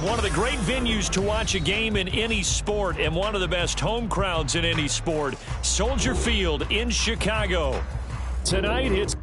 One of the great venues to watch a game in any sport and one of the best home crowds in any sport, Soldier Field in Chicago. Tonight, it's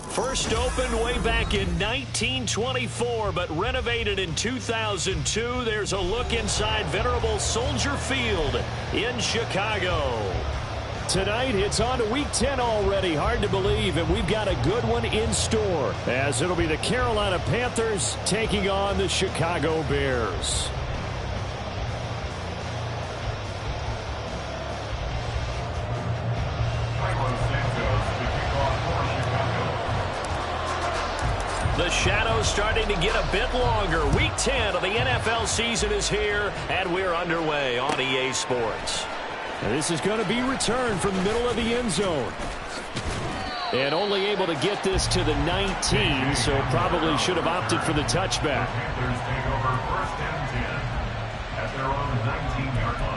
first opened way back in 1924, but renovated in 2002. There's a look inside venerable Soldier Field in Chicago. Tonight, it's on to Week 10 already. Hard to believe, and we've got a good one in store, as it'll be the Carolina Panthers taking on the Chicago Bears. The shadows starting to get a bit longer. Week 10 of the NFL season is here, and we're underway on EA Sports. And this is going to be returned from the middle of the end zone. And only able to get this to the 19, so probably should have opted for the touchback. Panthers take over first and 10 at their own 19-yard line.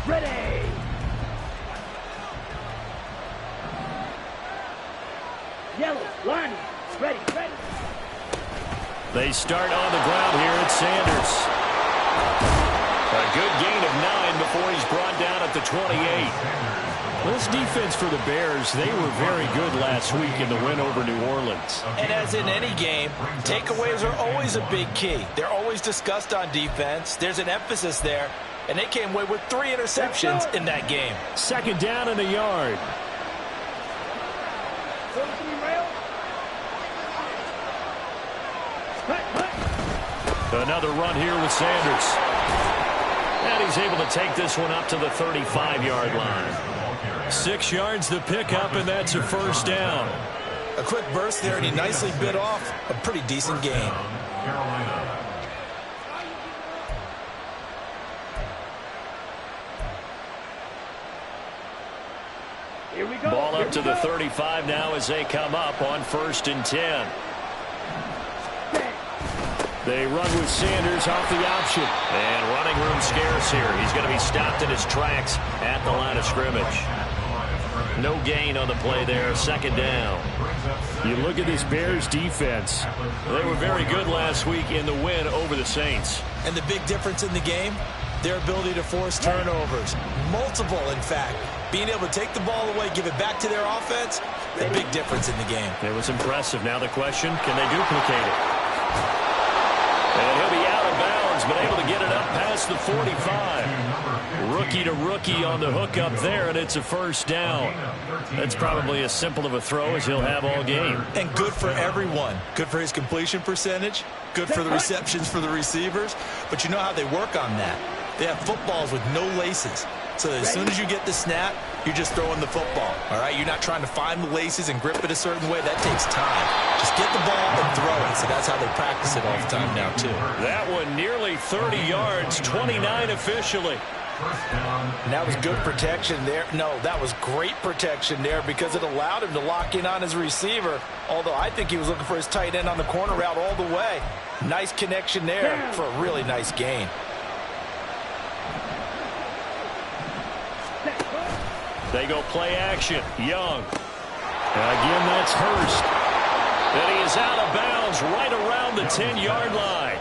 Ready! Yellow, line, ready. They start on the ground here at Sanders. A good gain of 9 before he's brought down at the 28. This defense for the Bears, they were very good last week in the win over New Orleans. And as in any game, takeaways are always a big key. They're always discussed on defense. There's an emphasis there. And they came away with 3 interceptions in that game. Second down and a yard. Another run here with Sanders. And he's able to take this one up to the 35-yard line. 6 yards the pickup, and that's a first down. A quick burst there, and he nicely bit off a pretty decent gain. Here we go. Ball up to the 35 now as they come up on first and 10. They run with Sanders off the option. And running room scarce here. He's going to be stopped in his tracks at the line of scrimmage. No gain on the play there. Second down. You look at this Bears defense. They were very good last week in the win over the Saints. And the big difference in the game, their ability to force turnovers. Multiple, in fact. being able to take the ball away, give it back to their offense, a big difference in the game. It was impressive. Now the question, can they duplicate it? And he'll be out of bounds, but able to get it up past the 45. Rookie to rookie on the hook up there, and it's a first down. That's probably as simple of a throw as he'll have all game. And good for everyone. Good for his completion percentage. Good for the receptions for the receivers. But you know how they work on that. They have footballs with no laces. So that as soon as you get the snap, you're just throwing the football. All right, you're not trying to find the laces and grip it a certain way. That takes time. Just get the ball and throw it. So that's how they practice it all the time now, too. That one nearly 30 yards, 29 officially. And that was good protection there. No, that was great protection there because it allowed him to lock in on his receiver. Although I think he was looking for his tight end on the corner route all the way. Nice connection there for a really nice gain. They go play action. Young. Again, that's Hurst. And he is out of bounds right around the 10-yard line.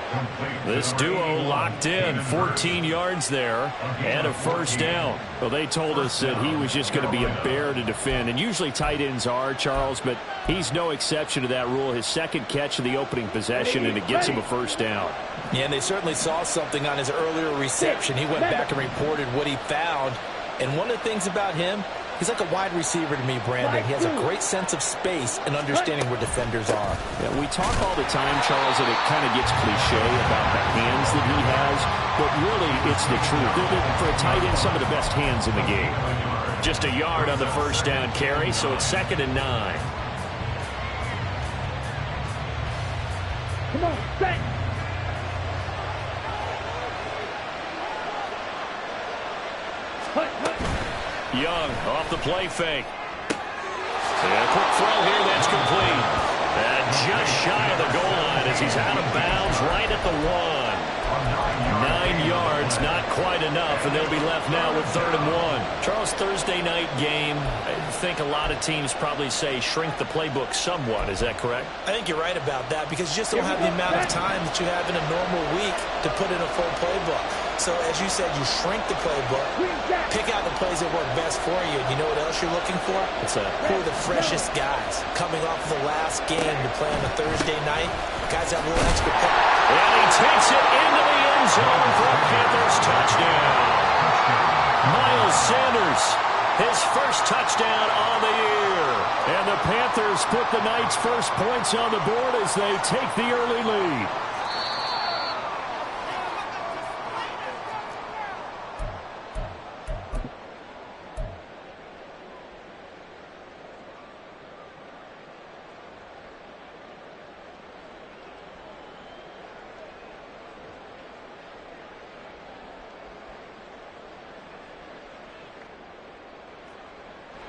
This duo locked in, 14 yards there, and a first down. Well, they told us that he was just going to be a bear to defend, and usually tight ends are, Charles, but he's no exception to that rule. His second catch of the opening possession, and it gets him a first down. Yeah, and they certainly saw something on his earlier reception. He went back and reported what he found. And one of the things about him, he's like a wide receiver to me, Brandon. He has a great sense of space and understanding where defenders are. Yeah, we talk all the time, Charles, and it kind of gets cliche about the hands that he has, but really it's the truth. For a tight end, some of the best hands in the game. Just a yard on the first down carry, so it's 2nd and 9. Come on, set. Young off the play fake. And a quick throw here that's complete. And just shy of the goal line as he's out of bounds right at the 1. 9 yards, not quite enough, and they'll be left now with 3rd and 1. Charles, Thursday night game, I think a lot of teams probably say shrink the playbook somewhat. Is that correct? I think you're right about that because you just don't have the amount of time that you have in a normal week to put in a full playbook. So, as you said, you shrink the playbook, pick out the plays that work best for you. And you know what else you're looking for? What's that? Who are the freshest guys coming off of the last game to play on a Thursday night? Guys have a little extra pep. And he takes it into the end zone for a Panthers touchdown. Miles Sanders, his first touchdown on the year. And the Panthers put the night's first points on the board as they take the early lead.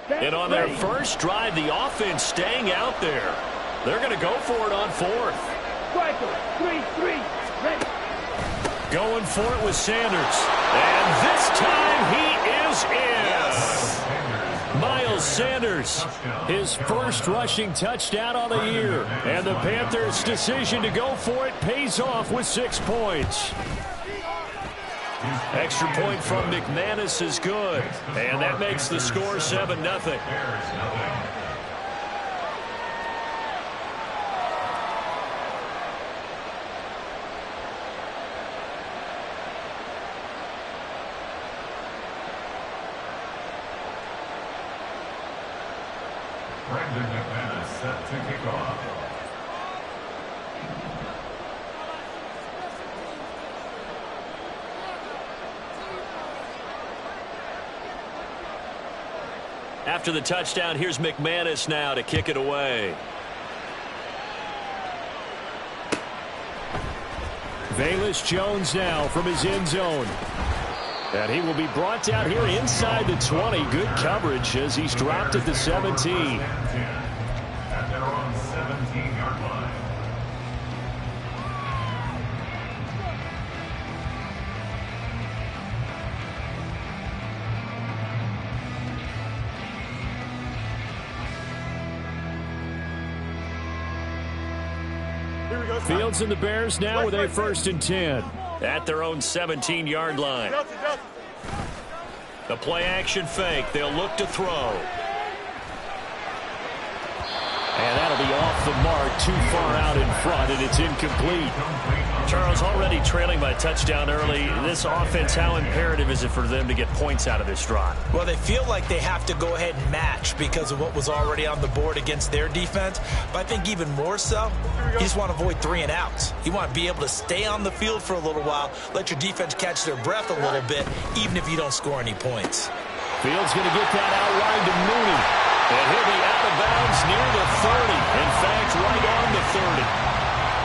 And on their first drive, the offense staying out there. They're going to go for it on 4th. Striker, 3-3, ready. Going for it with Sanders. And this time he is in. Yes. Miles Sanders, his first rushing touchdown on the year. And the Panthers' decision to go for it pays off with 6 points. Extra point from McManus is good. And that makes the score 7-0. Brandon McManus set to kick off. After the touchdown, here's McManus now to kick it away. Velus Jones now from his end zone. And he will be brought down here inside the 20. Good coverage as he's dropped at the 17. At their own 17-yard line. Fields and the Bears now with a 1st and 10 at their own 17-yard line. The play-action fake. They'll look to throw. And that'll be off the mark, too far out in front, and it's incomplete. Charles, already trailing by a touchdown early. This offense, how imperative is it for them to get points out of this drive? Well, they feel like they have to go ahead and match because of what was already on the board against their defense. But I think even more so, you just want to avoid 3 and outs. You want to be able to stay on the field for a little while, let your defense catch their breath a little bit, even if you don't score any points. Fields going to get that out wide to Mooney. And he'll be out of bounds near the 30. In fact, right on the 30.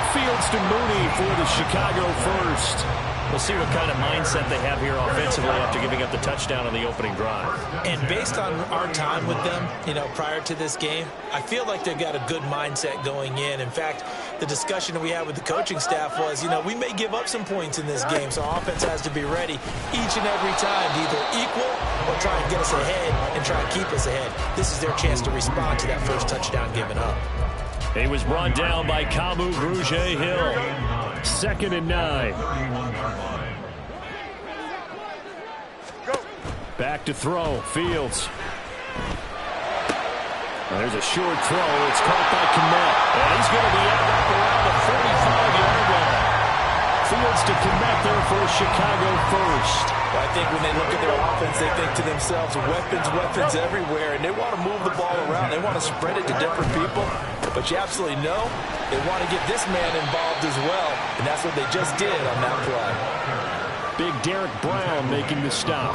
Fields to Mooney for the Chicago first. We'll see what kind of mindset they have here offensively after giving up the touchdown on the opening drive. And based on our time with them, prior to this game, I feel like they've got a good mindset going in. In fact, the discussion that we had with the coaching staff was, we may give up some points in this game, so our offense has to be ready each and every time to either equal or try and get us ahead and try and keep us ahead. This is their chance to respond to that first touchdown given up. He was brought down by Kamu Grugier-Hill. 2nd and 9. Back to throw. Fields. And there's a short throw. It's caught by Kmet. And he's going to be out up around the 45-yard line. Fields to Kmet there for Chicago first. Well, I think when they look at their offense, they think to themselves, weapons everywhere, and they want to move the ball around. They want to spread it to different people. But you absolutely know they want to get this man involved as well, and that's what they just did on that play. Big Derek Brown making the stop.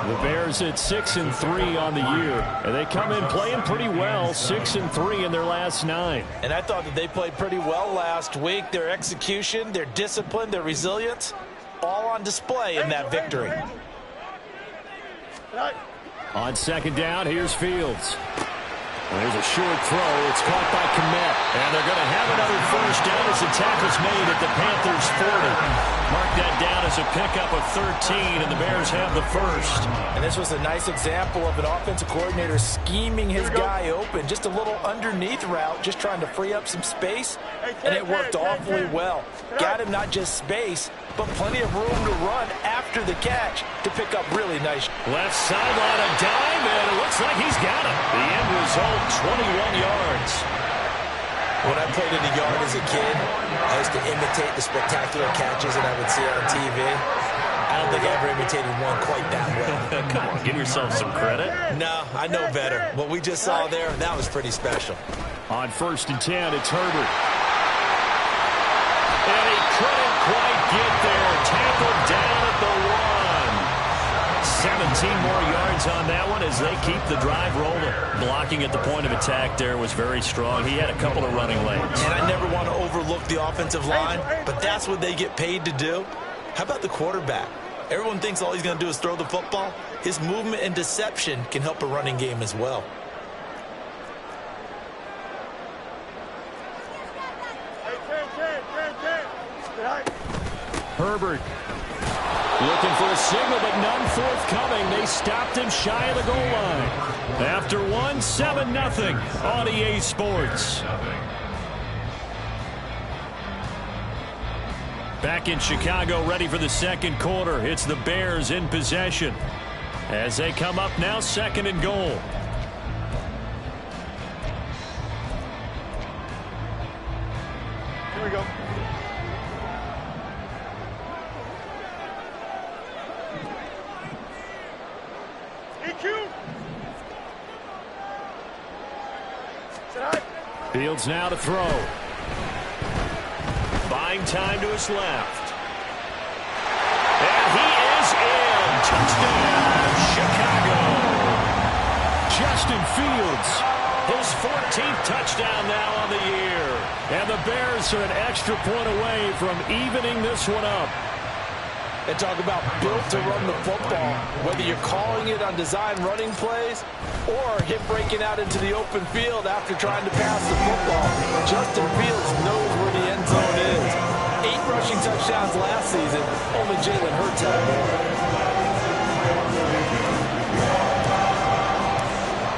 The Bears at 6-3 on the year, and they come in playing pretty well, 6-3 in their last 9. And I thought that they played pretty well last week. Their execution, their discipline, their resilience, all on display in that victory. On 2nd down, here's Fields. And there's a short throw. It's caught by Kmet. And they're going to have another first down as the tackle's made at the Panthers' 40. Mark that down as a pickup of 13, and the Bears have the first. And this was a nice example of an offensive coordinator scheming his guy open. Just a little underneath route, just trying to free up some space, and it worked awfully well. Got him not just space, but plenty of room to run after the catch to pick up really nice. Left sideline, a dive, and it looks like he's got it. The end result, 21 yards. When I played in the yard as a kid, I used to imitate the spectacular catches that I would see on TV. I don't think I ever imitated one quite that well. Come on, give yourself some credit. No, I know better. What we just saw there, that was pretty special. On 1st and 10, it's Herbert. And he couldn't quite get there. Tackled down at the 1. 17 more yards on that one as they keep the drive rolling. Blocking at the point of attack there was very strong. He had a couple of running lanes. And I never want to overlook the offensive line, but that's what they get paid to do. How about the quarterback? Everyone thinks all he's going to do is throw the football. His movement and deception can help a running game as well. Herbert looking for a signal, but none forthcoming. They stopped him shy of the goal line. After 1, 7-0 on EA Sports. Back in Chicago, ready for the 2nd quarter. It's the Bears in possession as they come up now 2nd and goal. Here we go. Fields now to throw. Buying time to his left. And he is in. Touchdown, Chicago. Justin Fields, his 14th touchdown now on the year. And the Bears are an extra point away from evening this one up. They talk about built to run the football. Whether you're calling it on design running plays or him breaking out into the open field after trying to pass the football, Justin Fields knows where the end zone is. 8 rushing touchdowns last season. Only Jalen Hurts had more.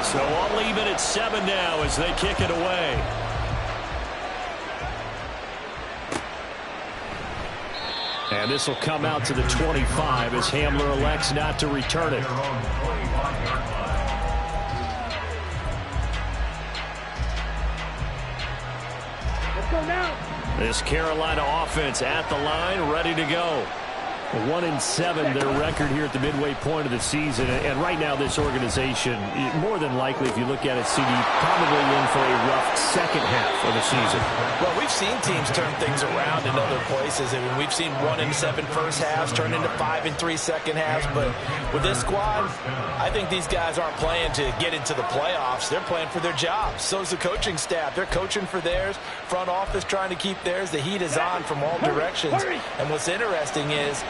So I'll leave it at 7 now as they kick it away. And this will come out to the 25 as Hamler elects not to return it. Let's go now. This Carolina offense at the line, ready to go. 1-7 their record here at the midway point of the season. And right now this organization, more than likely, if you look at it, CD, probably in for a rough second half of the season. Well, we've seen teams turn things around in other places. I mean, we've seen 1-7 first halves turn into 5-3 second halves. But with this squad, I think these guys aren't playing to get into the playoffs. They're playing for their jobs. So's the coaching staff. They're coaching for theirs. Front office trying to keep theirs. The heat is on from all directions. And what's interesting is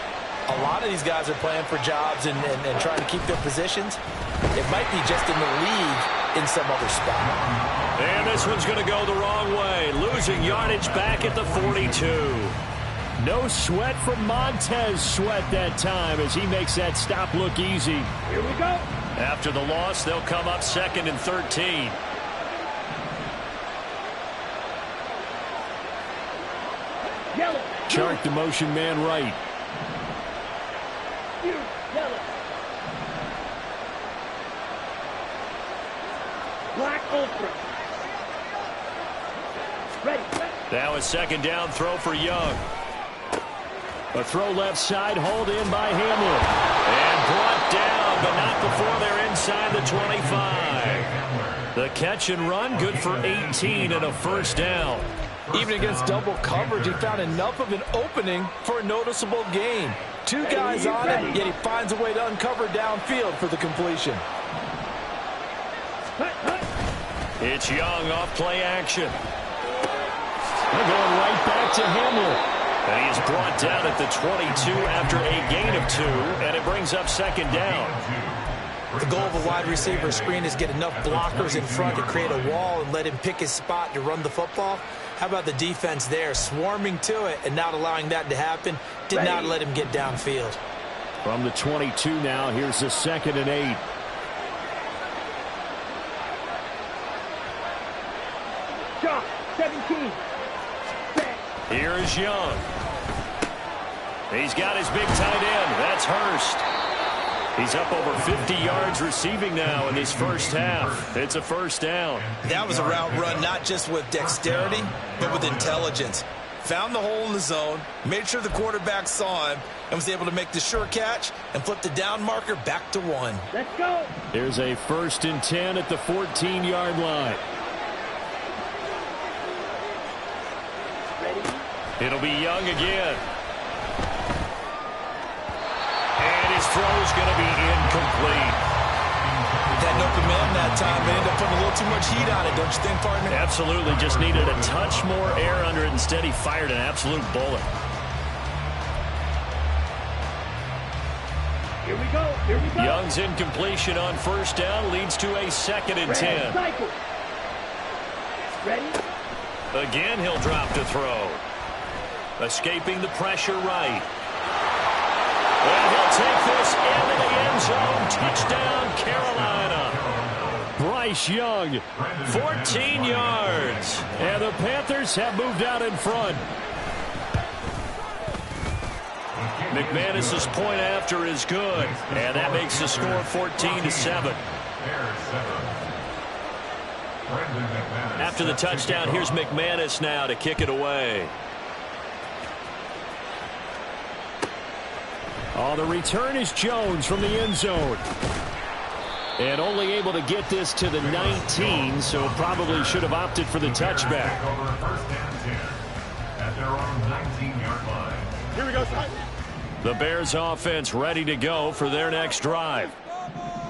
a lot of these guys are playing for jobs and trying to keep their positions. It might be just in the league in some other spot. And this one's going to go the wrong way. Losing yardage back at the 42. No sweat from Montez Sweat that time as he makes that stop look easy. Here we go. After the loss, they'll come up 2nd and 13. Yellow. Chart the motion man right. Yellow. Black ultra. Ready. Now a second down throw for Young. A throw left side, hauled in by Hamler. And brought down, but not before they're inside the 25. The catch and run, good for 18 and a first down. Even against double coverage, he found enough of an opening for a noticeable gain. Two guys on him, yet he finds a way to uncover downfield for the completion. It's Young off play action. They're going right back to Hamler. And he is brought down at the 22 after a gain of 2, and it brings up second down. The goal of a wide receiver screen is get enough blockers in front to create a wall and let him pick his spot to run the football. How about the defense there, swarming to it and not allowing that to happen? Did not let him get downfield. From the 22 now, here's the 2nd and 8. Shot. 17. Here is Young. He's got his big tight end. That's Hurst. He's up over 50 yards receiving now in this first half. It's a first down. That was a route run not just with dexterity, but with intelligence. Found the hole in the zone, made sure the quarterback saw him, and was able to make the sure catch and flip the down marker back to 1. Let's go. Here's a 1st and 10 at the 14-yard line. Ready. It'll be Young again. And his throw's going to be incomplete. That open man that time, they ended up putting a little too much heat on it, don't you think, partner? Absolutely. Just needed a touch more air under it. Instead, he fired an absolute bullet. Here we go. Here we go. Young's incompletion on first down leads to a 2nd and 10. Cycle. Ready. Again, he'll drop to throw. Escaping the pressure right. And he'll take this into the end zone. Touchdown, Carolina. Bryce Young, 14 yards. And the Panthers have moved out in front. McManus's point after is good. And that makes the score 14-7. After the touchdown, here's McManus now to kick it away. Oh, the return is Jones from the end zone. And only able to get this to the 19, so probably should have opted for the touchback. Here we go. The Bears offense ready to go for their next drive.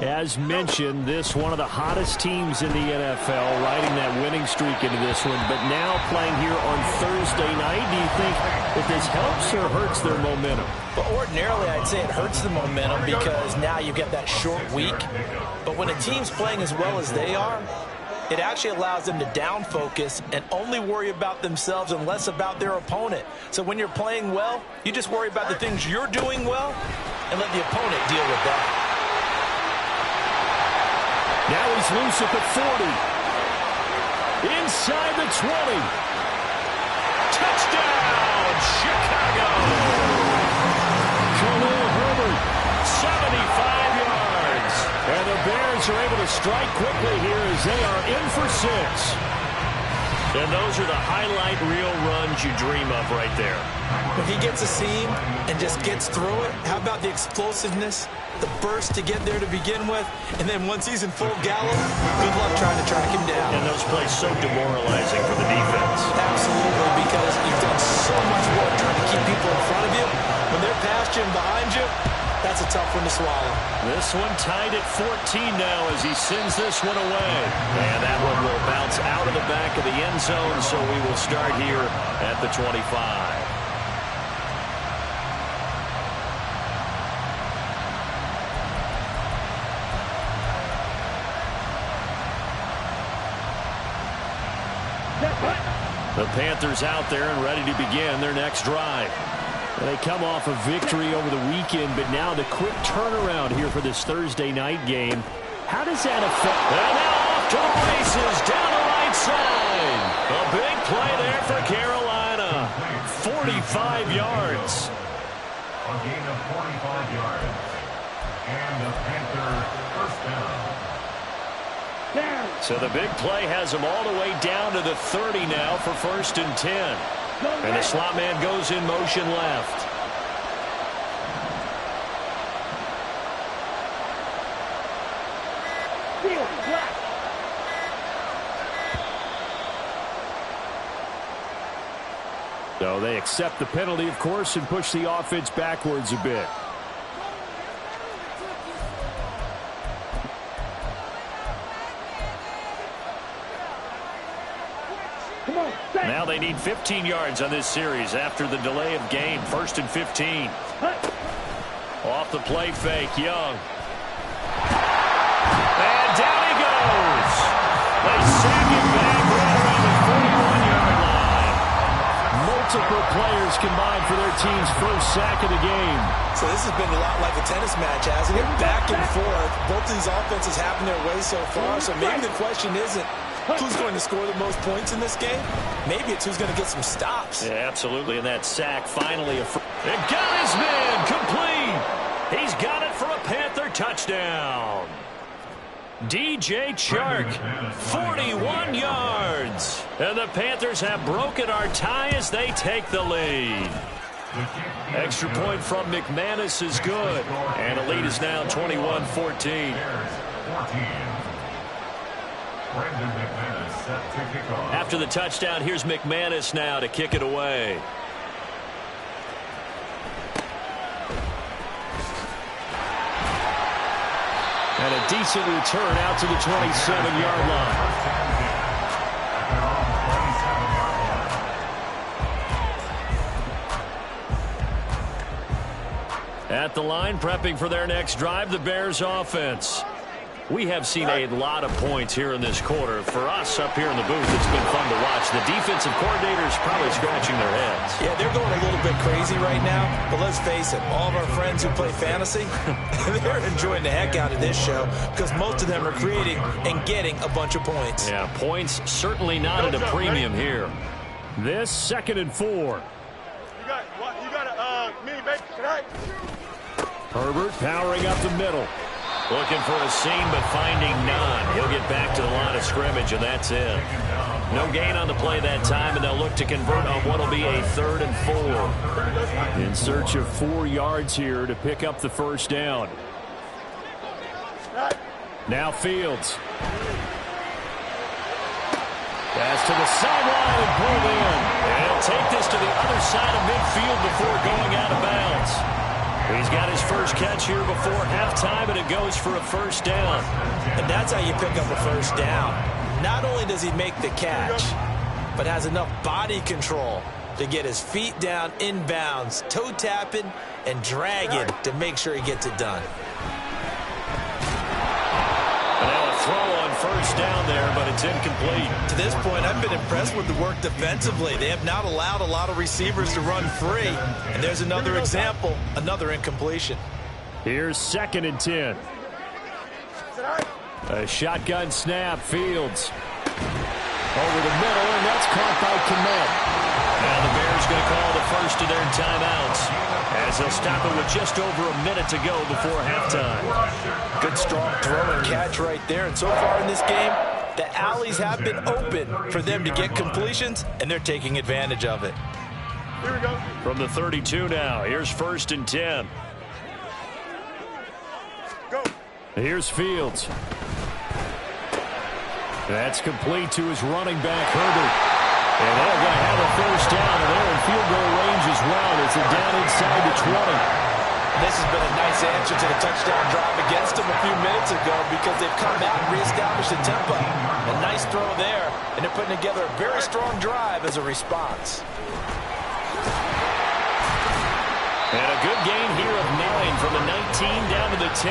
As mentioned, this one of the hottest teams in the NFL, riding that winning streak into this one, but now playing here on Thursday night. Do you think that this helps or hurts their momentum? Well, ordinarily, I'd say it hurts the momentum because now you get that short week. But when a team's playing as well as they are, it actually allows them to down focus and only worry about themselves and less about their opponent. So when you're playing well, you just worry about the things you're doing well and let the opponent deal with that. Now he's loose at the 40. Inside the 20. Touchdown, Chicago. Khalil Herbert, 75 yards. And the Bears are able to strike quickly here as they are in for 6. And those are the highlight reel runs you dream of right there. When he gets a seam and just gets through it, how about the explosiveness, the burst to get there to begin with, and then once he's in full gallop, good luck trying to track him down. And those plays so demoralizing for the defense. Absolutely, because you've done so much work trying to keep people in front of you. When they're past you and behind you, that's a tough one to swallow. This one tied at 14 now as he sends this one away. And that one will bounce out of the back of the end zone, so we will start here at the 25. The Panthers out there and ready to begin their next drive. They come off a victory over the weekend, but now the quick turnaround here for this Thursday night game. How does that affect? And now off to the races down the right side. A big play there for Carolina. 45 yards. A gain of 45 yards. And the Panther first down. So the big play has them all the way down to the 30 now for 1st and 10. And the slot man goes in motion left. So they accept the penalty, of course, and push the offense backwards a bit. Now they need 15 yards on this series after the delay of game. 1st and 15. Off the play fake, Young. And down he goes. They sack him back right around the 41-yard line. Multiple players combined for their team's first sack of the game. So this has been a lot like a tennis match, hasn't it? Back and forth. Both of these offenses happen their way so far, so maybe the question isn't who's going to score the most points in this game. Maybe it's who's going to get some stops. Yeah, absolutely. And that sack finally. It got his man complete. He's got it for a Panther touchdown. DJ Chark, 41 yards. And the Panthers have broken our tie as they take the lead. Extra point from McManus is good. And the lead is now 21-14. After the touchdown, here's McManus now to kick it away. And a decent return out to the 27-yard line. At the line, prepping for their next drive, the Bears offense. We have seen a lot of points here in this quarter. For us up here in the booth, it's been fun to watch. The defensive coordinators probably scratching their heads. Yeah, they're going a little bit crazy right now. But let's face it, all of our friends who play fantasy, they're enjoying the heck out of this show because most of them are creating and getting a bunch of points. Yeah, points certainly not at a premium here. This 2nd and 4. You got a mini bake tonight? Herbert powering up the middle. Looking for a seam, but finding none. He'll get back to the line of scrimmage, and that's it. No gain on the play that time, and they'll look to convert on what will be a 3rd and 4. In search of 4 yards here to pick up the first down. Now Fields. Pass to the sideline and pulled in. And he'll take this to the other side of midfield before going out of bounds. He's got his first catch here before halftime, and it goes for a first down. And that's how you pick up a first down. Not only does he make the catch, but has enough body control to get his feet down inbounds, toe tapping and dragging to make sure he gets it done. And now a throw on first down there, but it's incomplete. To this point, I've been impressed with the work defensively. They have not allowed a lot of receivers to run free. And there's another example, another incompletion. Here's 2nd and 10. A shotgun snap, Fields. Over the middle, and that's caught by Kmet. Now the Bears going to call the first of their timeouts as they'll stop it with just over a minute to go before halftime. Good strong throw and catch right there. And so far in this game, the alleys have been open for them to get completions, and they're taking advantage of it. Here we go. From the 32 now, here's 1st and 10. Go. Here's Fields. That's complete to his running back, Herbert. And they're going to have a first down, and they're in field goal range as well as they're down inside the 20. This has been a nice answer to the touchdown drive against them a few minutes ago because they've come out and reestablished the tempo. A nice throw there, and they're putting together a very strong drive as a response. And a good gain here of 9 from the 19 down to the 10.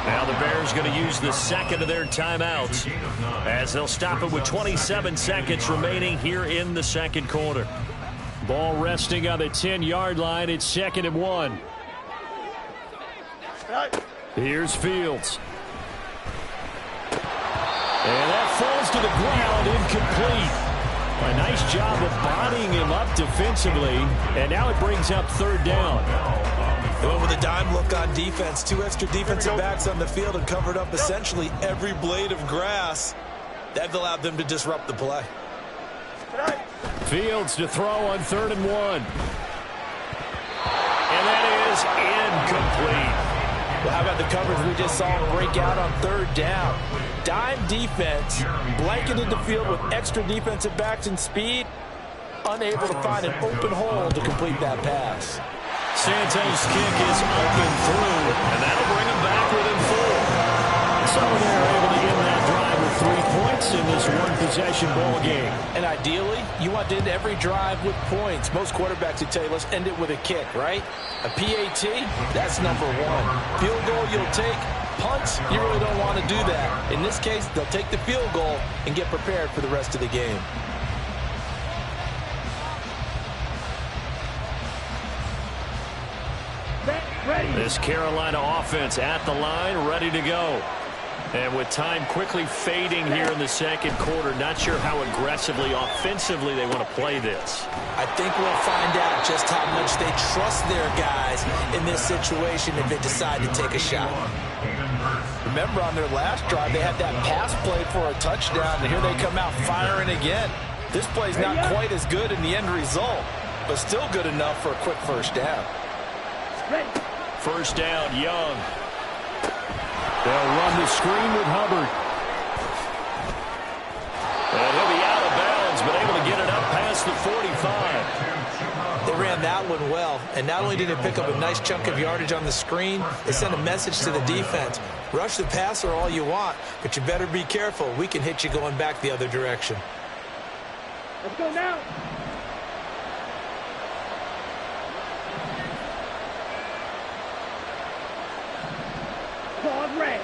Now the Bears going to use the second of their timeouts as they'll stop it with 27 seconds remaining here in the second quarter. Ball resting on the 10-yard line. It's 2nd and 1. Here's Fields. And that falls to the ground, incomplete. A nice job of bodying him up defensively, and now it brings up 3rd down. They went with a dime look on defense. 2 extra defensive backs on the field and covered up essentially every blade of grass. That allowed them to disrupt the play. Fields to throw on 3rd and 1. And that is incomplete. Well, how about the coverage we just saw break out on 3rd down? Dime defense, blanketed the field with extra defensive backs and speed, unable to find an open hole to complete that pass. Santos' kick is up and through, and that'll bring him back within 4. So they're able to end that drive with 3 points in this one-possession ball game. And ideally, you want to end every drive with points. Most quarterbacks would tell you, let's end it with a kick, right? A PAT, that's number 1. Field goal you'll take. Punts, you really don't want to do that. In this case, they'll take the field goal and get prepared for the rest of the game. Ready. This Carolina offense at the line, ready to go. And with time quickly fading here in the second quarter, not sure how aggressively, offensively they want to play this. I think we'll find out just how much they trust their guys in this situation if they decide to take a shot. Remember, on their last drive, they had that pass play for a touchdown, and here they come out firing again. This play's not quite as good in the end result, but still good enough for a quick first down. Ready. First down, Young. They'll run the screen with Hubbard. And he'll be out of bounds, but able to get it up past the 45. They ran that one well, and not only did they pick up a nice chunk of yardage on the screen, they sent a message to the defense. Rush the passer all you want, but you better be careful. We can hit you going back the other direction. Let's go now. Pause ready.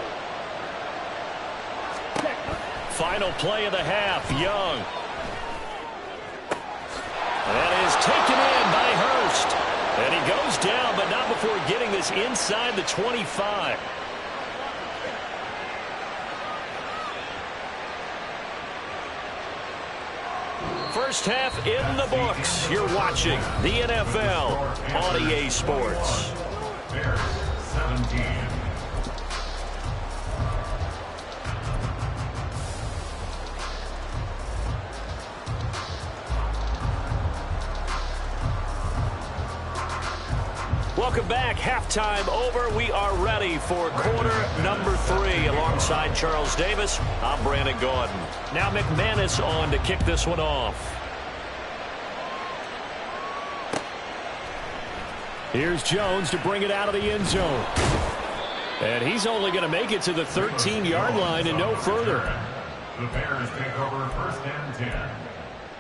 Final play of the half, Young. That is taken in by Hurst. And he goes down, but not before getting this inside the 25. First half in the books. You're watching the NFL on EA Sports. Bears 17. Welcome back. Halftime over. We are ready for quarter number 3. Alongside Charles Davis, I'm Brandon Gordon. Now McManus on to kick this one off. Here's Jones to bring it out of the end zone. And he's only going to make it to the 13-yard line and no further. The Bears take over 1st and 10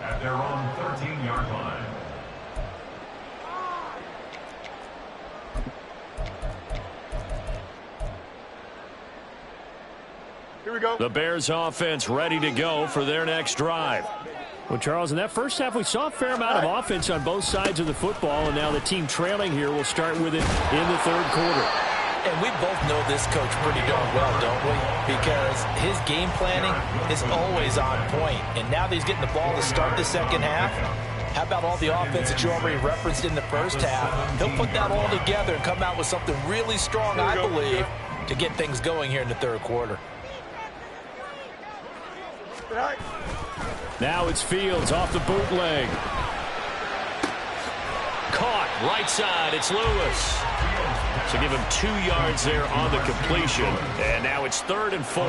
at their own 13-yard line. Here we go. The Bears offense ready to go for their next drive. Well, Charles, in that first half, we saw a fair amount of offense on both sides of the football, and now the team trailing here will start with it in the third quarter. And we both know this coach pretty darn well, don't we? Because his game planning is always on point. And now that he's getting the ball to start the second half, How about all the offense that you already referenced in the first half? He'll put that all together and come out with something really strong, I believe, to get things going here in the third quarter. Now it's Fields off the bootleg. Caught right side. It's Lewis. So give him 2 yards there on the completion. And now it's 3rd and 4.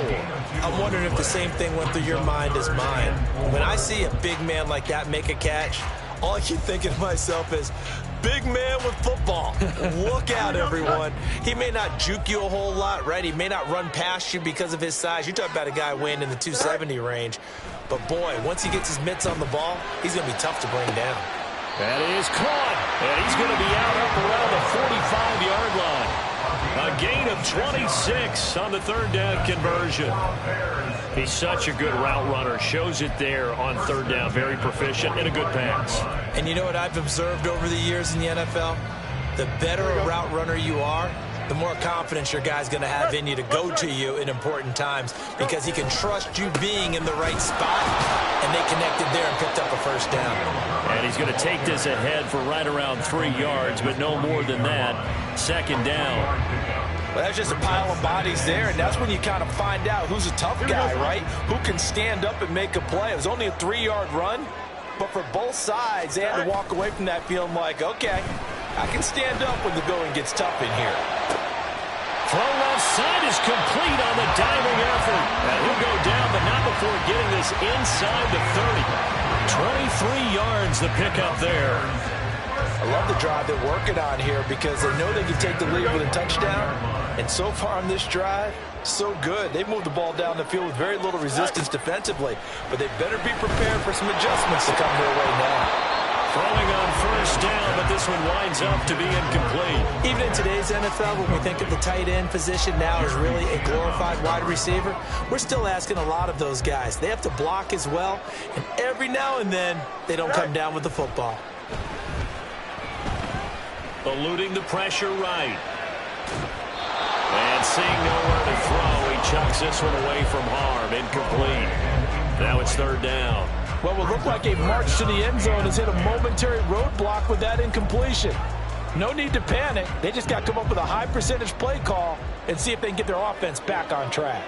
I'm wondering if the same thing went through your mind as mine. When I see a big man like that make a catch, all I keep thinking to myself is, big man with football. Look out, everyone. He may not juke you a whole lot, right? He may not run past you because of his size. You're talking about a guy weighing in the 270 range. But, boy, once he gets his mitts on the ball, he's going to be tough to bring down. That is caught. And he's going to be out up around the 45-yard line. A gain of 26 on the 3rd down conversion. He's such a good route runner. Shows it there on 3rd down. Very proficient and a good pass. And you know what I've observed over the years in the NFL? The better a route runner you are, the more confidence your guy's going to have in you to go to you in important times because he can trust you being in the right spot, and they connected there and picked up a 1st down. And he's going to take this ahead for right around 3 yards, but no more than that. 2nd down. Well, that's just a pile of bodies there, and that's when you kind of find out who's a tough guy, right? Who can stand up and make a play. It was only a 3-yard run, but for both sides, they had to walk away from that feeling like, okay, I can stand up when the going gets tough in here. Throw left side is complete on the diving effort. And he'll go down, but not before getting this inside the 30. 23 yards the pickup there. I love the drive they're working on here because they know they can take the lead with a touchdown. And so far on this drive, so good. They've moved the ball down the field with very little resistance defensively. But they better be prepared for some adjustments to come their way now. Throwing on 1st down, but this one winds up to be incomplete. Even in today's NFL, when we think of the tight end position now as really a glorified wide receiver, we're still asking a lot of those guys. They have to block as well, and every now and then, they don't come down with the football. Eluding the pressure right. And seeing nowhere to throw, he chucks this one away from harm. Incomplete. Now it's 3rd down. Well, what looked like a march to the end zone has hit a momentary roadblock with that incompletion. No need to panic. They just got to come up with a high percentage play call and see if they can get their offense back on track.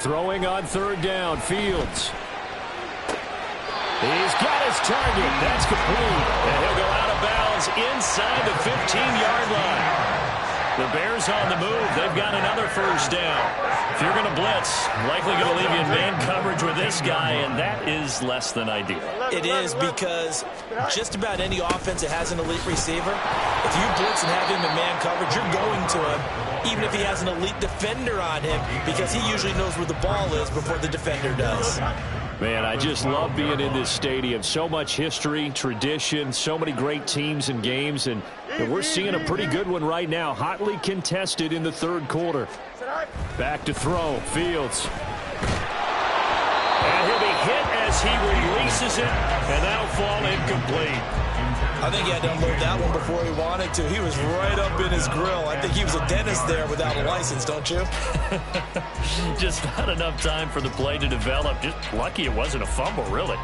Throwing on 3rd down, Fields. He's got his target. That's complete. And he'll go out of bounds inside the 15-yard line. The Bears on the move. They've got another 1st down. If you're going to blitz, likely going to leave you in man coverage with this guy, and that is less than ideal. It is because just about any offense that has an elite receiver, if you blitz and have him in man coverage, you're going to him, even if he has an elite defender on him, because he usually knows where the ball is before the defender does. Man, I just love being in this stadium. So much history, tradition, so many great teams and games, and we're seeing a pretty good one right now. Hotly contested in the 3rd quarter. Back to throw, Fields. And he'll be hit as he releases it, and that'll fall incomplete. I think he had to unload that one before he wanted to. He was right up in his grill. I think he was a dentist there without a license, don't you? Just not enough time for the play to develop. Just lucky it wasn't a fumble, really.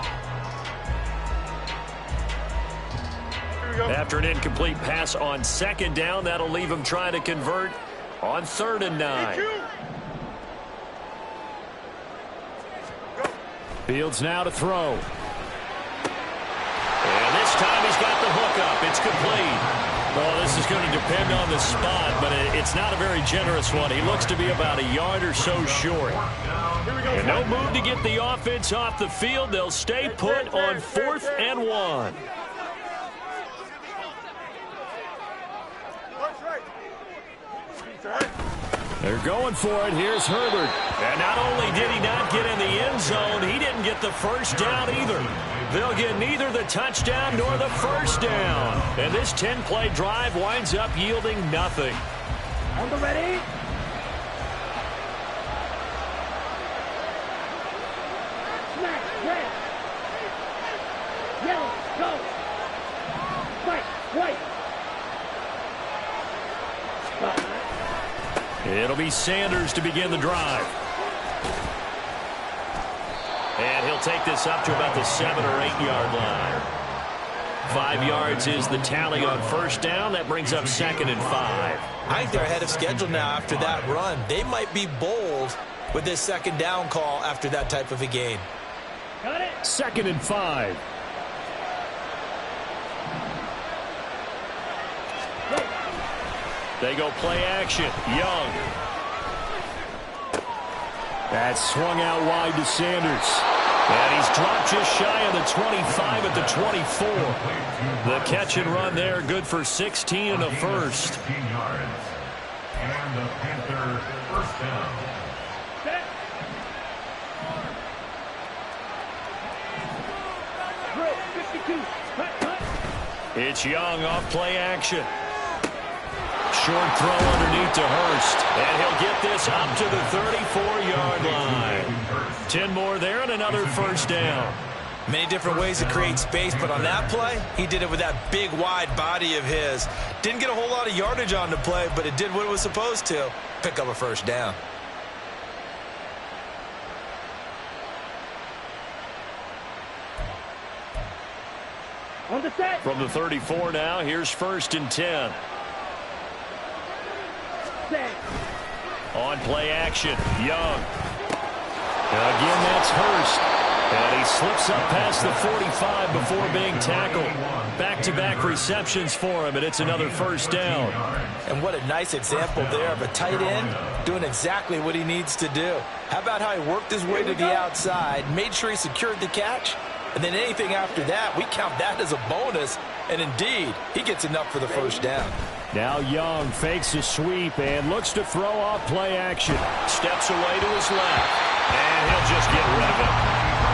After an incomplete pass on 2nd down, that'll leave him trying to convert on 3rd and 9. Fields now to throw. And this time he's got the hook up. It's complete. Well, this is going to depend on the spot, but it's not a very generous one. He looks to be about a yard or so short. And no move to get the offense off the field. They'll stay put on 4th and 1. They're going for it. Here's Herbert. And not only did he not get in the end zone, he didn't get the 1st down either. They'll get neither the touchdown nor the 1st down. And this 10-play drive winds up yielding nothing. On the ready. Smack, red. Yellow, go. White, white. It'll be Sanders to begin the drive. And he'll take this up to about the 7 or 8 yard line. 5 yards is the tally on first down. That brings up 2nd and 5. I think they're ahead of schedule now after that run. They might be bold with this 2nd down call after that type of a gain. Got it. 2nd and 5. They go play action. Young. That's swung out wide to Sanders. And he's dropped just shy of the 25 at the 24. The catch and run there, good for 16 and a first. 16 yards. And the Panther first down. Set. Drill, 52. Cut. It's Young off play action. Short throw underneath to Hurst. And he'll get this up to the 34-yard line. 10 more there and another first down. Many different ways to create space, but on that play, he did it with that big, wide body of his. Didn't get a whole lot of yardage on the play, but it did what it was supposed to. Pick up a first down. On the set. From the 34 now, here's 1st and 10. Set. On play action, Young. Again, that's Hurst. And he slips up past the 45 before being tackled. Back-to-back receptions for him, and it's another first down. And what a nice example there of a tight end doing exactly what he needs to do. How about how he worked his way to the outside, made sure he secured the catch, and then anything after that, we count that as a bonus. And indeed, he gets enough for the first down. Now Young fakes a sweep and looks to throw off play action. Steps away to his left, and he'll just get rid of it.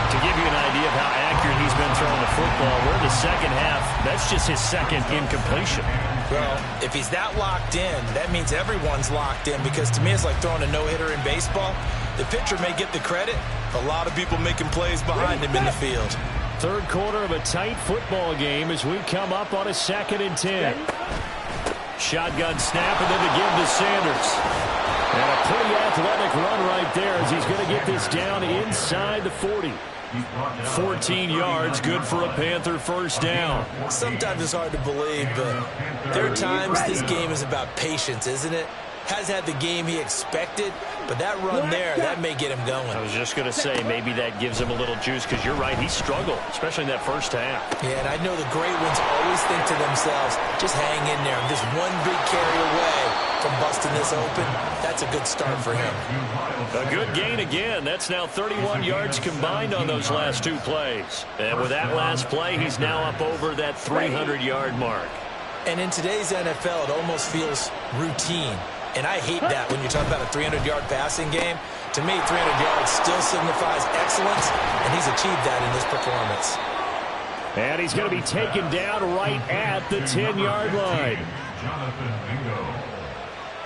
To give you an idea of how accurate he's been throwing the football, we're in the second half. That's just his 2nd incompletion. Well, if he's that locked in, that means everyone's locked in, because to me it's like throwing a no-hitter in baseball. The pitcher may get the credit, a lot of people making plays behind him in the field. 3rd quarter of a tight football game as we come up on a 2nd and 10. Shotgun snap and then to give to Sanders. And a pretty athletic run right there as he's going to get this down inside the 40. 14 yards, good for a Panther first down. Sometimes it's hard to believe, but there are times this game is about patience, isn't it? Has had the game he expected, but that run there, that may get him going. I was just going to say, maybe that gives him a little juice, because you're right, he struggled, especially in that first half. Yeah, and I know the great ones always think to themselves, just hang in there. I'm just one big carry away from busting this open. That's a good start for him. A good gain again. That's now 31 yards combined on those last 2 plays. And with that last play, he's now up over that 300-yard mark. And in today's NFL, it almost feels routine. And I hate that when you're talking about a 300-yard passing game. To me, 300 yards still signifies excellence, and he's achieved that in this performance. And he's going to be taken down right at the 10-yard line. Jonathan Mingo.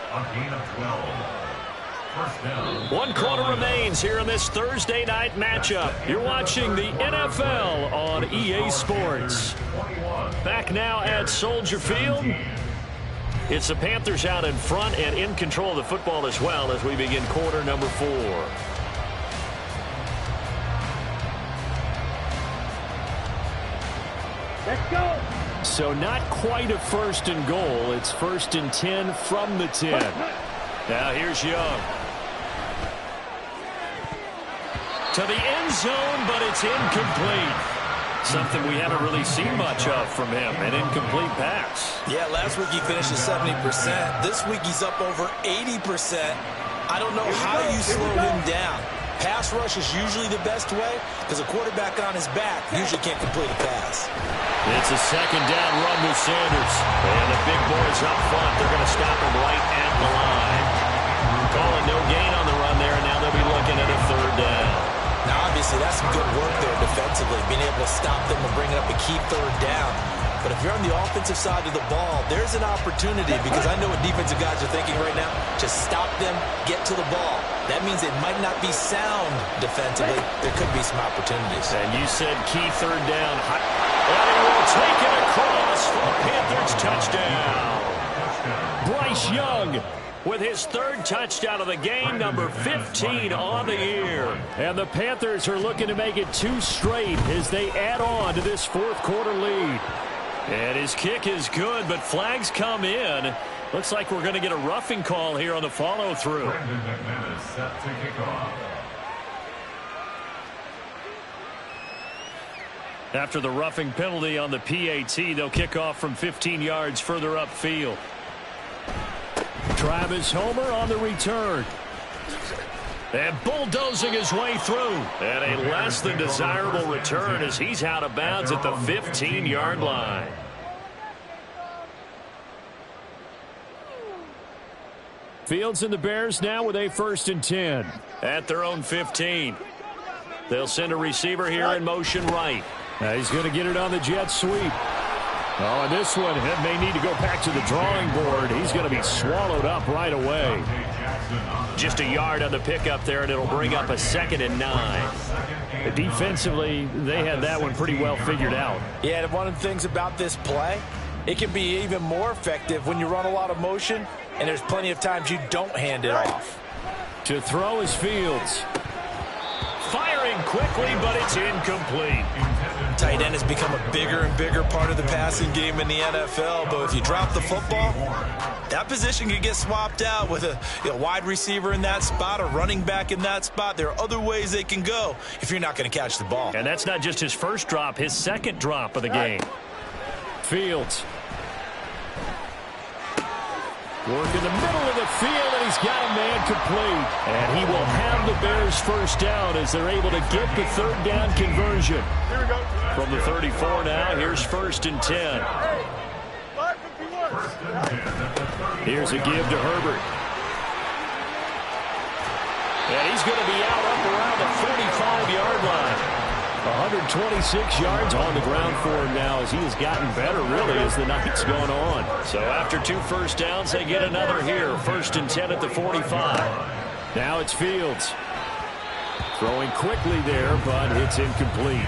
A gain of 12. First down. 1 quarter remains here in this Thursday night matchup. You're watching the NFL on EA Sports. Back now at Soldier Field. It's the Panthers out in front and in control of the football as well as we begin quarter number 4. Let's go. So not quite a 1st and goal. It's 1st and 10 from the 10. Now here's Young. To the end zone, but it's incomplete. Something we haven't really seen much of from him, an incomplete pass. Yeah, last week he finished at 70%. This week he's up over 80%. I don't know how you slow him down. Pass rush is usually the best way, because a quarterback on his back usually can't complete a pass. It's a 2nd down run with Sanders. And the big boys up front, they're going to stop him right at the line. Calling no gain on the run there, and now they'll be looking at a 3rd down. Now, obviously, that's some good work there defensively, being able to stop them and bring it up a key 3rd down. But if you're on the offensive side of the ball, there's an opportunity, because I know what defensive guys are thinking right now. Just stop them, get to the ball. That means it might not be sound defensively. There could be some opportunities. And you said key 3rd down. And he will take it across for a Panthers touchdown. Bryce Young with his third touchdown of the game, number 15 on the year. And the Panthers are looking to make it 2 straight as they add on to this fourth quarter lead. And his kick is good, but flags come in. Looks like we're going to get a roughing call here on the follow-through. Brandon McManus set to kick off. After the roughing penalty on the PAT, they'll kick off from 15 yards further upfield. Travis Homer on the return. And bulldozing his way through. And a less than desirable return as he's out of bounds at the 15-yard line. Fields and the Bears now with a 1st and 10. At their own 15. They'll send a receiver here in motion right. Now he's going to get it on the jet sweep. Oh, and this one may need to go back to the drawing board. He's going to be swallowed up right away. Just a yard on the pickup there, and it'll bring up a 2nd and 9. Defensively, they had that one pretty well figured out. Yeah, and one of the things about this play, it can be even more effective when you run a lot of motion, and there's plenty of times you don't hand it off. To throw is Fields. Firing quickly, but it's incomplete. Tight end has become a bigger and bigger part of the passing game in the NFL, but if you drop the football, that position can get swapped out with a wide receiver in that spot, a running back in that spot. There are other ways they can go if you're not going to catch the ball. And that's not just his first drop, his 2nd drop of the game. Fields. Work in the middle of the field, and he's got a man complete. And he will have the Bears first down as they're able to get the 3rd down conversion. Here we go. From the 34 now, here's 1st and 10. 551. Here's a give to Herbert. And he's going to be out up around the 45-yard line. 126 yards on the ground for him now as he has gotten better, really, as the night's gone on. So after 2 first downs, they get another here. 1st and 10 at the 45. Now it's Fields. Throwing quickly there, but it's incomplete.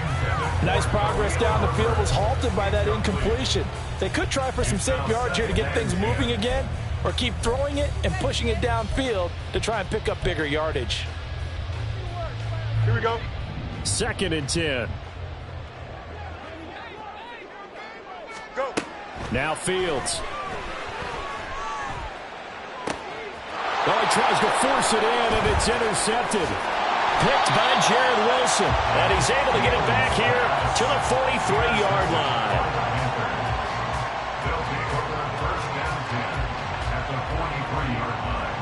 Nice progress down the field was halted by that incompletion. They could try for some safe yards here to get things moving again, or keep throwing it and pushing it downfield to try and pick up bigger yardage. Here we go. 2nd and 10. Go. Now Fields. Oh, he tries to force it in, and it's intercepted. Picked by Jared Wilson. And he's able to get it back here to the 43-yard line. They'll take over 1st and 10 at the 43-yard line.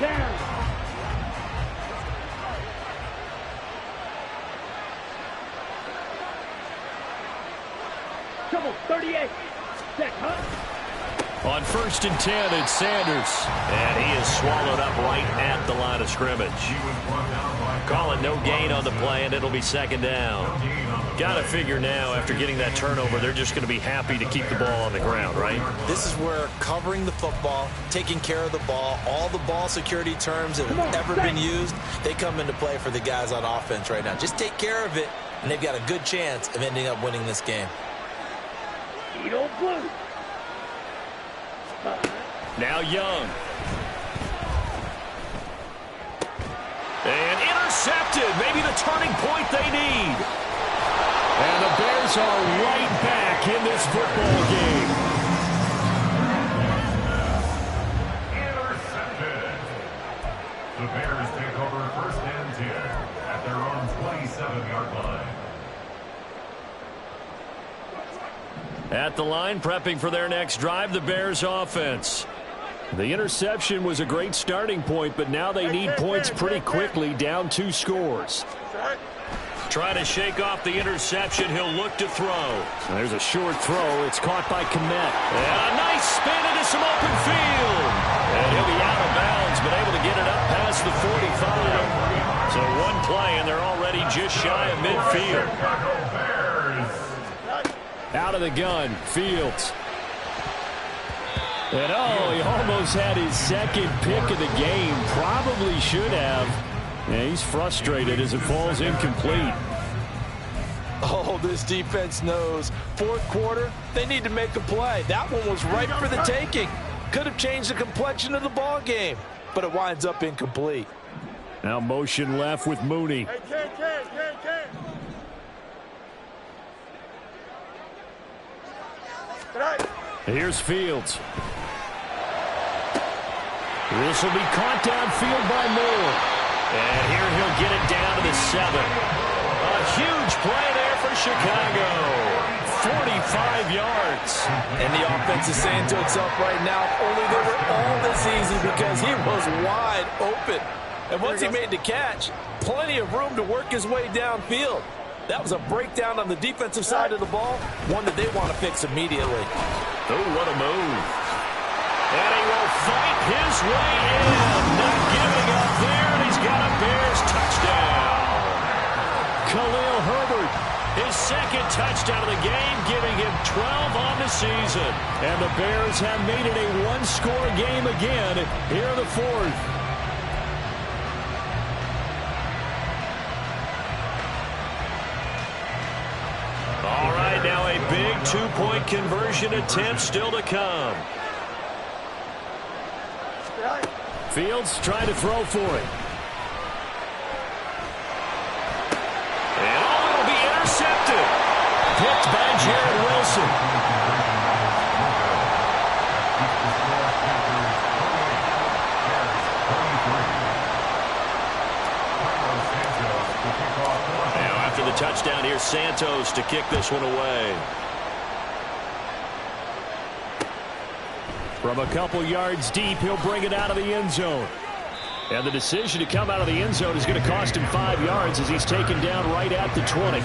Down. Trouble, 38. Set, huh? On 1st and 10, it's Sanders. And he is swallowed up right at the line of scrimmage. Call it no gain on the play, and it'll be 2nd down. Got to figure now, after getting that turnover, they're just going to be happy to keep the ball on the ground, right? This is where covering the football, taking care of the ball, all the ball security terms that have ever been used, they come into play for the guys on offense right now. Just take care of it, and they've got a good chance of ending up winning this game. Edo Blue. Now Young. And intercepted. Maybe the turning point they need. And the Bears are right back in this football game. Intercepted. The Bears take over 1st and 10 at their own 27-yard line. At the line, prepping for their next drive, the Bears offense. The interception was a great starting point, but now they need points pretty quickly, down 2 scores. Trying to shake off the interception. He'll look to throw. There's a short throw. It's caught by Kmet. And a nice spin into some open field. And he'll be out of bounds, but able to get it up past the 45. So one play, and they're already just shy of midfield. Out of the gun, Fields. And he almost had his 2nd pick of the game. Probably should have. And he's frustrated as it falls incomplete. Oh, this defense knows. Fourth quarter, they need to make a play. That one was ripe for the taking. Could have changed the complexion of the ball game, but it winds up incomplete. Now motion left with Mooney. Hey, Ken. Here's Fields. This will be caught downfield by Moore. And here he'll get it down to the 7. A huge play there for Chicago. 45 yards. And the offense is saying to itself right now, only they were all this easy because he was wide open. And once he made the catch, plenty of room to work his way downfield. That was a breakdown on the defensive side of the ball, one that they want to fix immediately. Oh, what a move. And he will fight his way in. Not giving up there, and he's got a Bears touchdown. Khalil Herbert, his second touchdown of the game, giving him 12 on the season. And the Bears have made it a one-score game again here in the fourth. All right, now a big two-point conversion attempt still to come. Fields trying to throw for it. And it'll be intercepted. Picked by Jared Wilson. Now after the touchdown, here's Santos to kick this one away. From a couple yards deep, he'll bring it out of the end zone. And the decision to come out of the end zone is going to cost him 5 yards as he's taken down right at the 20.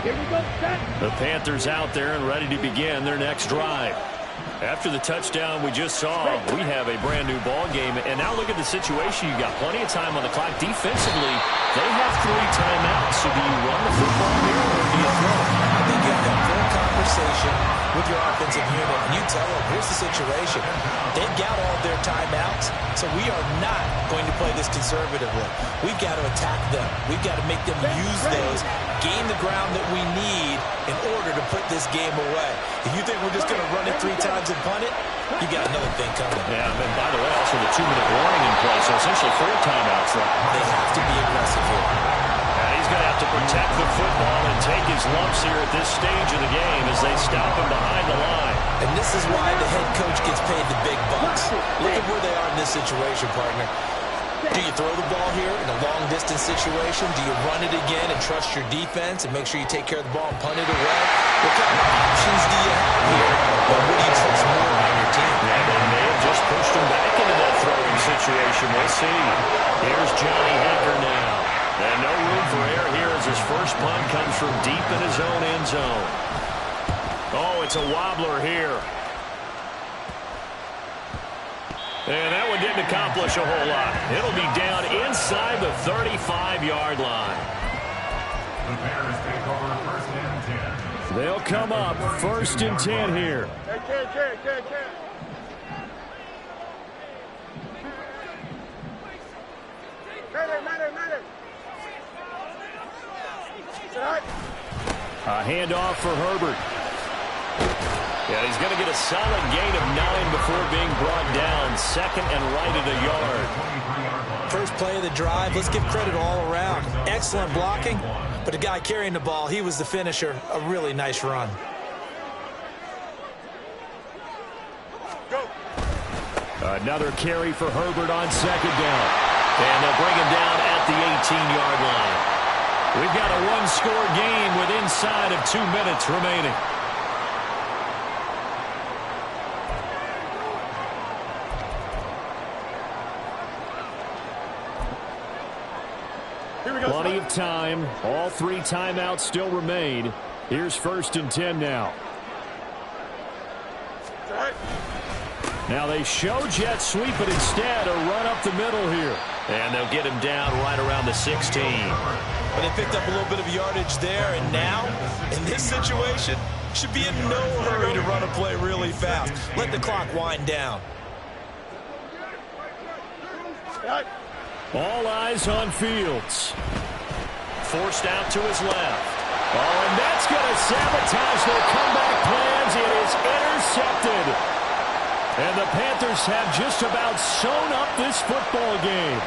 Here we go, set. The Panthers out there and ready to begin their next drive. After the touchdown we just saw, we have a brand new ball game. And now look at the situation. You got plenty of time on the clock. Defensively, they have 3 timeouts. So do you run the football here or do you throw? I think you have that full conversation with your offensive unit, and you tell them, here's the situation. They've got all their timeouts, so we are not going to play this conservatively. We've got to attack them. We've got to make them use those, gain the ground that we need in order to put this game away. If you think we're just going to run it 3 times and punt it, you got another thing coming. Yeah, and by the way, also the 2-minute warning in play, so essentially 4 timeouts left. They have to be aggressive here. And he's going to have to protect the football and take his lumps here at this stage of the game as they stop him behind the line. And this is why the head coach gets paid the big bucks. Look at where they are in this situation, partner. Do you throw the ball here in a long-distance situation? Do you run it again and trust your defense and make sure you take care of the ball and punt it away? What kind of options do you have here? But what do you trust more on your team? Yeah, they may have just pushed him back into that throwing situation. We'll see. Here's Johnny Hecker now. And no room for error here as his first punt comes from deep in his own end zone. Oh, it's a wobbler here. And that one didn't accomplish a whole lot. It'll be down inside the 35-yard line. The Bears take over first and 10. They'll come up first and 10 here. Hey, Ken. Madden. A handoff for Herbert. Yeah, he's going to get a solid gain of 9 before being brought down. Second and right at a yard. First play of the drive, let's give credit all around. Excellent blocking, but the guy carrying the ball, he was the finisher. A really nice run. Go. Another carry for Herbert on second down. And they'll bring him down at the 18-yard line. We've got a one-score game with inside of 2 minutes remaining. Plenty of time. All 3 timeouts still remain. Here's first and 10 now. Now they show jet sweep, but instead a run up the middle here. And they'll get him down right around the 16. But they picked up a little bit of yardage there, and now, in this situation, should be in no hurry to run a play really fast. Let the clock wind down. All eyes on Fields. Forced out to his left. Oh, and that's going to sabotage their comeback plans. It is intercepted. And the Panthers have just about sewn up this football game.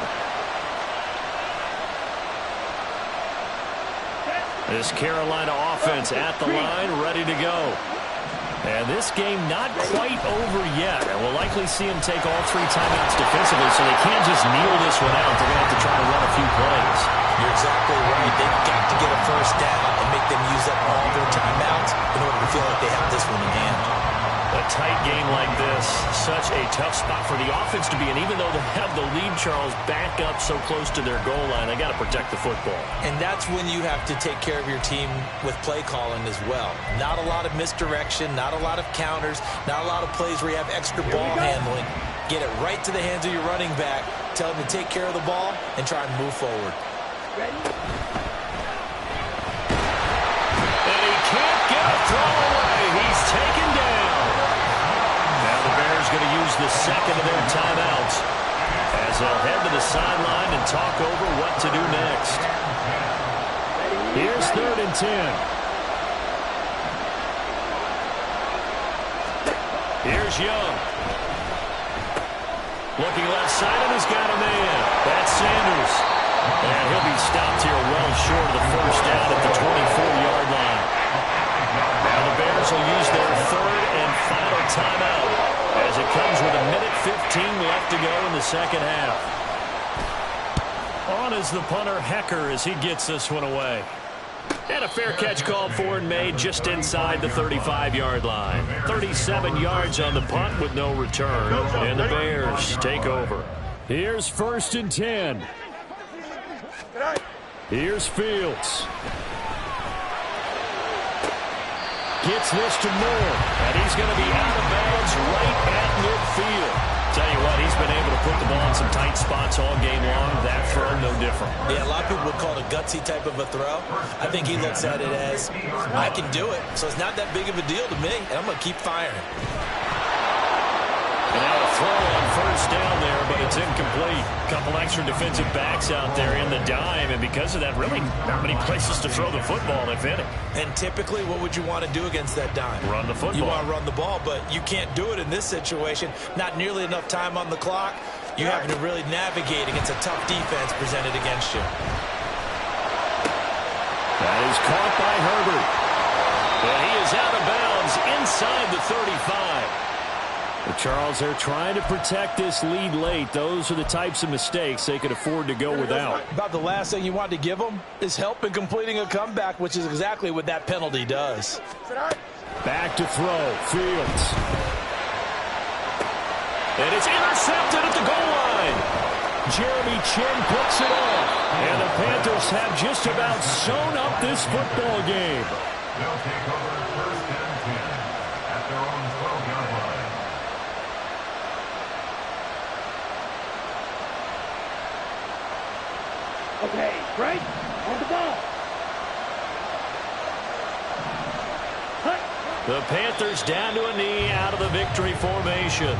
This Carolina offense at the line, ready to go. And this game not quite over yet. And we'll likely see them take all 3 timeouts defensively, so they can't just kneel this one out. They're going to have to try to run a few plays. You're exactly right. They've got to get a first down and make them use up all their timeouts in order to feel like they have this one in hand. A tight game like this, such a tough spot for the offense to be in. Even though they have the lead, Charles, back up so close to their goal line, they got to protect the football. And that's when you have to take care of your team with play calling as well. Not a lot of misdirection, not a lot of counters, not a lot of plays where you have extra ball handling. Get it right to the hands of your running back, tell him to take care of the ball, and try and move forward. Ready? And he can't get a throw away. He's taken down. Now the Bears going to use the second of their timeouts as they'll head to the sideline and talk over what to do next. Here's 3rd and 10. Here's Young. Looking left side, and he's got a man. That's Sanders. And he'll be stopped here well short of the first down at the 24-yard line. Now the Bears will use their 3rd and final timeout as it comes with 1:15 left to go in the second half. On is the punter, Hecker, as he gets this one away. And a fair catch called for and made just inside the 35-yard line. 37 yards on the punt with no return. And the Bears take over. Here's 1st and 10. Here's Fields. Gets this to Moore, and he's going to be out of bounds right at midfield. Tell you what, he's been able to put the ball in some tight spots all game long. That throw, no different. Yeah, a lot of people would call it a gutsy type of a throw. I think he looks at it as, I can do it, so it's not that big of a deal to me, and I'm going to keep firing. And now a throw on first down there, but it's incomplete. Couple extra defensive backs out there in the dime, and because of that, really not many places to throw the football, if any. And typically, what would you want to do against that dime? Run the football. You want to run the ball, but you can't do it in this situation. Not nearly enough time on the clock. You're having to really navigate against a tough defense presented against you. That is caught by Herbert. And he is out of bounds inside the 35. But Charles, they're trying to protect this lead late. Those are the types of mistakes they could afford to go without. About the last thing you want to give them is help in completing a comeback, which is exactly what that penalty does. Back to throw. Fields. And it's intercepted at the goal line. Jeremy Chin puts it off. And the Panthers have just about sewn up this football game. They'll take over 1st and 10 at their own 12-yard line. Okay, right on the ball. The Panthers down to a knee out of the victory formation.